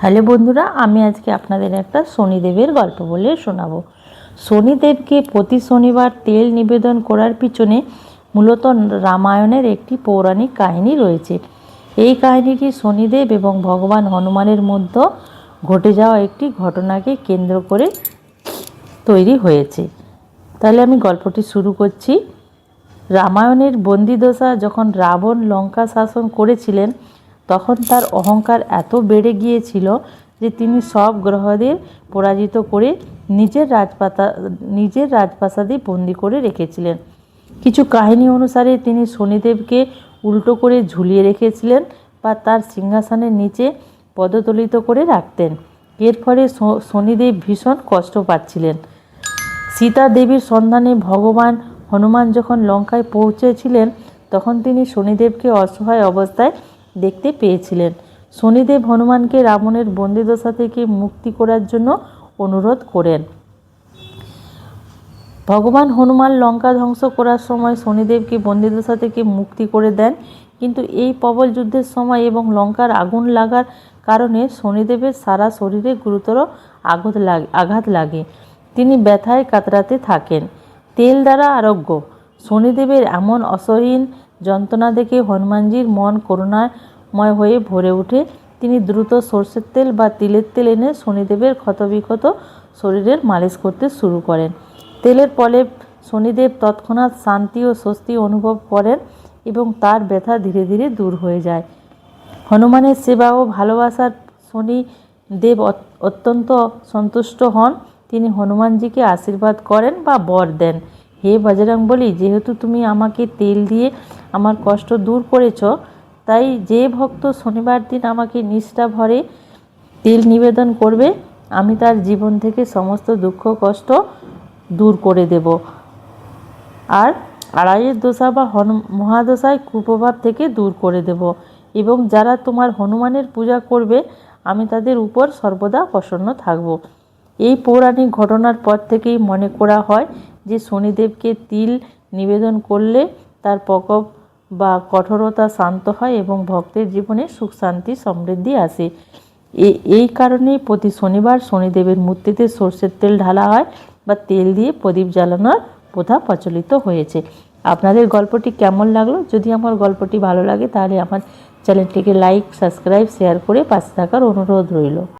Hello বন্ধুরা, আমি আজকে আপনাদের একটা শনিদেবের গল্প বলে শোনাবো। শনিদেবকে প্রতি শনিবার তেল নিবেদন করার পিছনে মূলত রামায়ণের একটি পৌরাণিক কাহিনী রয়েছে। এই কাহিনীটি শনিদেব এবং ভগবান হনুমানের মধ্যে ঘটে যাওয়া একটি ঘটনাকে কেন্দ্র করে তৈরি হয়েছে। তাহলে আমি গল্পটি শুরু করছি। রামায়ণের বন্দিদশা যখন রাবণ লঙ্কা শাসন করেছিলেন, তখন তার অহংকার এত বেড়ে গিয়েছিল যে তিনি সব গ্রহদের পরাজিত করে নিজের রাজপ্রাসাদে বন্দি করে রেখেছিলেন। কিছু কাহিনী অনুসারে তিনি শনিদেবকে উল্টো করে ঝুলিয়ে রেখেছিলেন বা তার সিংহাসনের নিচে পদতলিত করে রাখতেন। এর ফলে শনিদেব ভীষণ কষ্ট পাচ্ছিলেন। সীতা দেবীর সন্ধানে ভগবান হনুমান যখন লঙ্কায় পৌঁছেছিলেন, তখন তিনি শনিদেবকে অসহায় অবস্থায় দেখতে পেয়েছিলেন। শনিদেব হনুমানকে রাবণের বন্দিদশা থেকে মুক্তি করার জন্য অনুরোধ করেন। ভগবান হনুমান লঙ্কা ধ্বংস করার সময় শনিদেবকে বন্দিদশা থেকে মুক্তি করে দেন, কিন্তু এই প্রবল যুদ্ধের সময় এবং লঙ্কার আগুন লাগার কারণে শনিদেবের সারা শরীরে গুরুতর আঘাত লাগে। তিনি ব্যথায় কাতরাতে থাকেন। তেল দ্বারা আরোগ্য। শনিদেবের এমন অসহনীয় যন্ত্রণা দেখে হনুমানজির মন করুণাময় হয়ে ভরে ওঠে। তিনি দ্রুত সরষের তেল বা তিলের তেল এনে শনিদেবের ক্ষতবিক্ষত শরীরের মালিশ করতে শুরু করেন। তেলের ফলে শনিদেব তৎক্ষণাৎ শান্তি ও স্বস্তি অনুভব করেন এবং তার ব্যথা ধীরে ধীরে দূর হয়ে যায়। হনুমানের সেবা ও ভালোবাসার শনিদেব অত্যন্ত সন্তুষ্ট হন। তিনি হনুমানজিকে আশীর্বাদ করেন বা বর দেন, হে বজরংবলী, যেহেতু তুমি আমাকে তেল দিয়ে আমার কষ্ট দূর করেছ, তাই যে ভক্ত শনিবার দিন আমাকে নিষ্ঠা ভরে তেল নিবেদন করবে, আমি তার জীবন থেকে সমস্ত দুঃখ কষ্ট দূর করে দেব, আর আড়াইয়ের দশা বা মহাদশায় কুপ্রভাব থেকে দূর করে দেব, এবং যারা তোমার হনুমানের পূজা করবে, আমি তাদের উপর সর্বদা প্রসন্ন থাকব। এই পৌরাণিক ঘটনার পর থেকেই মনে করা হয় যে শনিদেবকে তিল নিবেদন করলে তার প্রকোপ বা কঠোরতা শান্ত হয় এবং ভক্তের জীবনে সুখ শান্তি সমৃদ্ধি আসে। এই কারণেই প্রতি শনিবার শনিদেবের মূর্তিতে সরষের তেল ঢালা হয় বা তেল দিয়ে প্রদীপ জ্বালানোর প্রথা প্রচলিত হয়েছে। আপনাদের গল্পটি কেমন লাগলো? যদি আমার গল্পটি ভালো লাগে তাহলে আমার চ্যানেলটিকে লাইক, সাবস্ক্রাইব, শেয়ার করে পাশে থাকার অনুরোধ রইল।